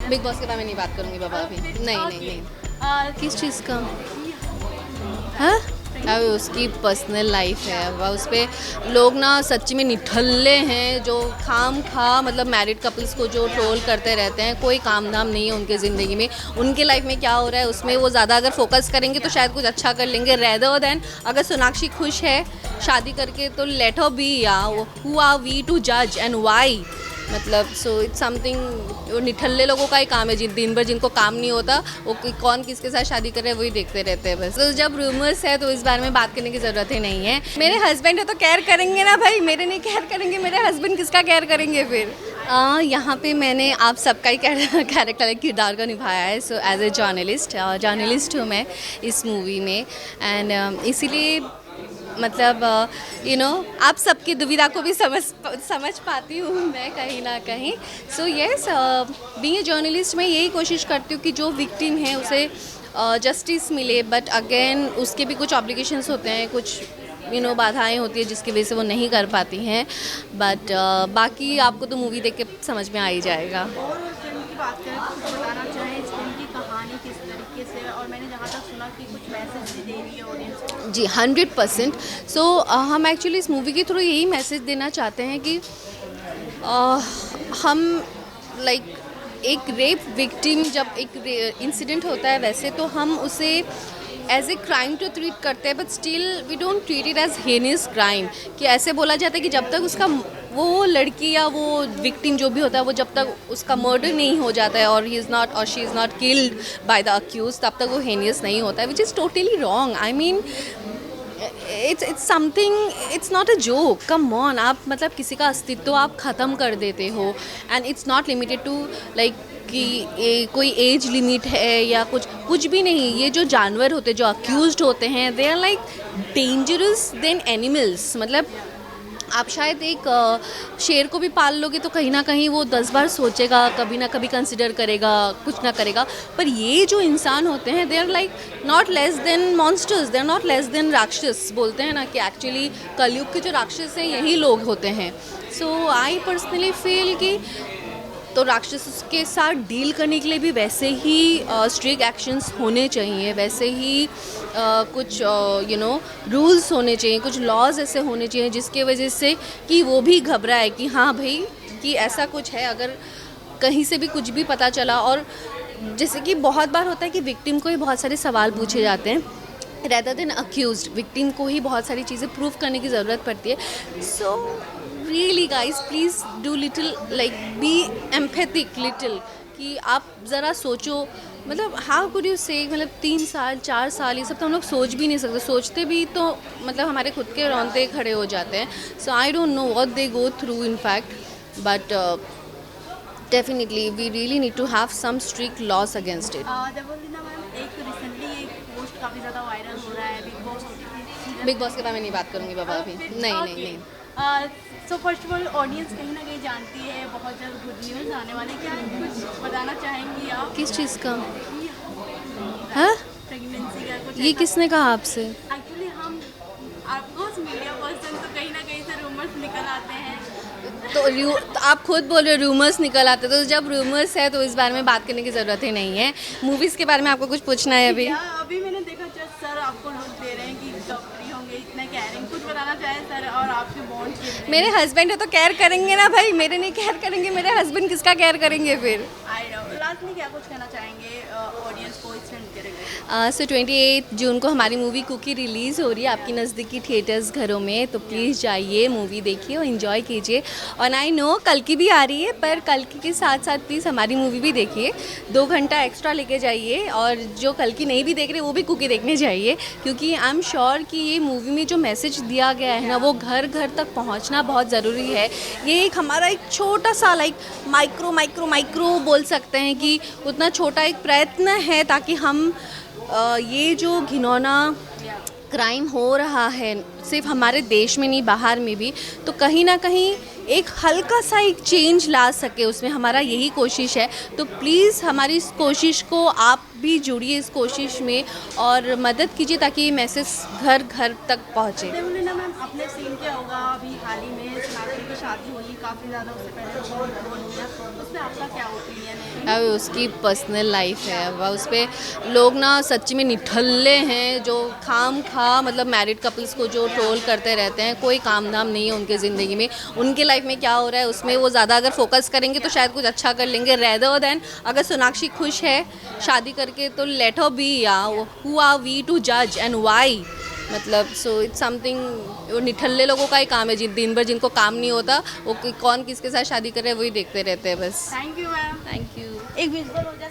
Big boss के बारे में नहीं बात करूँगी बाबा अभी। नहीं नहीं नहीं। किस चीज़ का? हाँ, अब उसकी पर्सनल लाइफ है। अब उस पर लोग ना सच्ची में निठल्ले हैं, जो खाम खा मतलब मैरिड कपल्स को जो ट्रोल करते रहते हैं। कोई काम धाम नहीं है उनके ज़िंदगी में, उनके लाइफ में क्या हो रहा है उसमें वो ज़्यादा अगर फोकस करेंगे तो शायद कुछ अच्छा कर लेंगे, रेदर देन अगर सोनाक्षी खुश है शादी करके तो लेट हर बी। या हु आर वी टू जज एंड वाई? मतलब सो इट्स समथिंग, निठल्ले लोगों का ही काम है, जिन दिन भर जिनको काम नहीं होता वो कौन किसके साथ शादी कर रहे हैं वही देखते रहते हैं बस। तो जब रूमर्स है तो इस बारे में बात करने की ज़रूरत ही नहीं है। मेरे हस्बैंड है तो केयर करेंगे ना भाई, मेरे नहीं केयर करेंगे, मेरे हस्बैंड किसका केयर करेंगे फिर? यहाँ पे मैंने आप सबका ही कैरेक्टर किरदार का निभाया है। सो एज ए जर्नलिस्ट हूँ मैं इस मूवी में। एंड इसीलिए मतलब आप सबकी दुविधा को भी समझ पाती हूँ मैं कहीं ना कहीं। So yes, being a journalist मैं यही कोशिश करती हूँ कि जो विक्टिम है उसे जस्टिस मिले, बट अगेन उसके भी कुछ ऑब्लिगेशंस होते हैं, कुछ बाधाएं होती है जिसकी वजह से वो नहीं कर पाती हैं। बट बाकी आपको तो मूवी देख के समझ में आ ही जाएगा। और फिल्म की बात करें तो कुछ बताना चाहें इस फिल्म की कहानी किस तरीके से, और मैंने जहाँ तक सुना कि कुछ मैसेज भी दे रही है ऑडियंस को। जी 100%। सो हम एक्चुअली इस मूवी के थ्रू यही मैसेज देना चाहते हैं कि हम लाइक एक रेप विक्टिम जब एक इंसिडेंट होता है वैसे तो हम उसे एज ए क्राइम तो ट्रीट करते हैं, but still we don't treat it as heinous crime. कि ऐसे बोला जाता है कि जब तक उसका वो लड़की या वो विक्टिम जो भी होता है वो जब तक उसका मर्डर नहीं हो जाता है और ही इज़ नॉट और she is not killed by the accused, तब तक वो हेनियस नहीं होता है, which is totally wrong. I mean it's something, it's not a joke, come on. आप मतलब किसी का अस्तित्व आप ख़त्म कर देते हो, and it's not limited to like कि कोई एज लिमिट है या कुछ भी नहीं। ये जो जानवर होते हैं जो अक्यूज्ड होते हैं, they are like dangerous than animals. मतलब आप शायद एक शेर को भी पाल लोगे तो कहीं ना कहीं वो 10 बार सोचेगा, कभी ना कभी कंसिडर करेगा, कुछ ना करेगा। पर ये जो इंसान होते हैं they are like not less than monsters, they are not less than राक्षस। बोलते हैं ना कि एक्चुअली कलयुग के जो राक्षस हैं यही लोग होते हैं। सो आई पर्सनली फील कि तो राक्षस के साथ डील करने के लिए भी वैसे ही स्ट्रिक्ट एक्शंस होने चाहिए, वैसे ही कुछ रूल्स होने चाहिए, कुछ लॉज ऐसे होने चाहिए जिसके वजह से कि वो भी घबराए कि हाँ भाई कि ऐसा कुछ है। अगर कहीं से भी कुछ भी पता चला, और जैसे कि बहुत बार होता है कि विक्टिम को ही बहुत सारे सवाल पूछे जाते हैं रेदर देन अक्यूज्ड, विक्टिम को ही बहुत सारी चीज़ें प्रूव करने की ज़रूरत पड़ती है। So really guys please do little like be empathic little, कि आप ज़रा सोचो। मतलब हाउ कुड यू से मतलब 3 साल 4 साल ये सब तो हम लोग सोच भी नहीं सकते, सोचते भी तो मतलब हमारे खुद के रोंगटे खड़े हो जाते हैं। So I don't know what they go through in fact, but definitely we really need to have some strict laws against it. Devleena ma'am, एक रिसेंटली एक पोस्ट काफ़ी ज़्यादा वायरल हो रहा है बिग बॉस के बारे में नहीं बात करूँगी बाबा अभी। नहीं नहीं नहीं। So first of all audience कहीं ना कहीं जानती है, बहुत जल्द गुड न्यूज़ आने वाले, क्या कुछ बताना चाहेंगी आप? किस चीज़ का? हाँ, प्रेगनेंसी का कुछ? ये किसने कहा आपसे? एक्चुअली हम आपको मीडिया पर्सन तो कहीं ना कहीं से रूमर्स निकल आते हैं। तो आप खुद बोल रहे हो रूमर्स निकल आते, तो जब रूमर्स है तो इस बारे में बात करने की ज़रूरत ही नहीं है। मूवीज़ के बारे में आपको कुछ पूछना है अभी? अभी मैंने देखा जज सर आपको लुक दे रहे हैं कि कब फ्री होंगे, इतने केयरिंग, कुछ बताना चाहे सर और आपके बॉन्ड के? मेरे हस्बैंड है तो केयर करेंगे ना भाई, मेरे नहीं केयर करेंगे, मेरे हस्बैंड किसका केयर करेंगे फिर? I know. लास्टली क्या कुछ कहना चाहेंगे ऑडियंस को इस फिल्म के रिलेटेड? सो 28 जून को हमारी मूवी कुकी रिलीज़ हो रही है आपकी नज़दीकी थिएटर्स घरों में, तो प्लीज़ जाइए मूवी देखिए और इन्जॉय कीजिए। और आई नो कल की भी आ रही है, पर कल की के साथ साथ प्लीज़ हमारी मूवी भी देखिए, 2 घंटा एक्स्ट्रा लेके जाइए। और जो कल की नहीं भी देख रहे वो भी कुकी देखने जाइए, क्योंकि आई एम श्योर कि ये मूवी में जो मैसेज दिया गया है ना वो घर घर तक पहुंचना बहुत ज़रूरी है। ये एक हमारा एक छोटा सा लाइक माइक्रो बोल सकते हैं कि उतना छोटा एक प्रयत्न है ताकि हम ये जो घिनौना क्राइम हो रहा है सिर्फ हमारे देश में नहीं बाहर में भी, तो कहीं ना कहीं एक हल्का सा एक चेंज ला सके, उसमें हमारा यही कोशिश है। तो प्लीज़ हमारी इस कोशिश को आप भी जुड़िए इस कोशिश में और मदद कीजिए ताकि ये मैसेज घर घर तक पहुँचे। देवलीना मैम, अपने सीन क्या होगा अभी हाल ही में सनातन की शादी हुई काफ़ी ज़्यादा, उससे पहले रोल किया, उस पर आपका क्या ओपिनियन है? अब उसकी पर्सनल लाइफ है, अब उस पर लोग ना सच्ची में निठल्ले हैं जो खाम खा मतलब मैरिड कपल्स को जो ट्रोल करते रहते हैं। कोई काम धाम नहीं है उनके ज़िंदगी में, उनके लाइफ में क्या हो रहा है उसमें वो ज़्यादा अगर फोकस करेंगे तो शायद कुछ अच्छा कर लेंगे, रेदर देन अगर सोनाक्षी खुश है शादी करके तो लेट हर बी। या हु आर वी टू जज एंड वाई, मतलब सो इट्स समथिंग, वो निठल्ले लोगों का ही काम है जिन दिन भर जिनको काम नहीं होता वो कौन किसके साथ शादी कर रहे हैं वही देखते रहते हैं बस। Thank you ma'am. Thank you. एक विजुअल हो जाए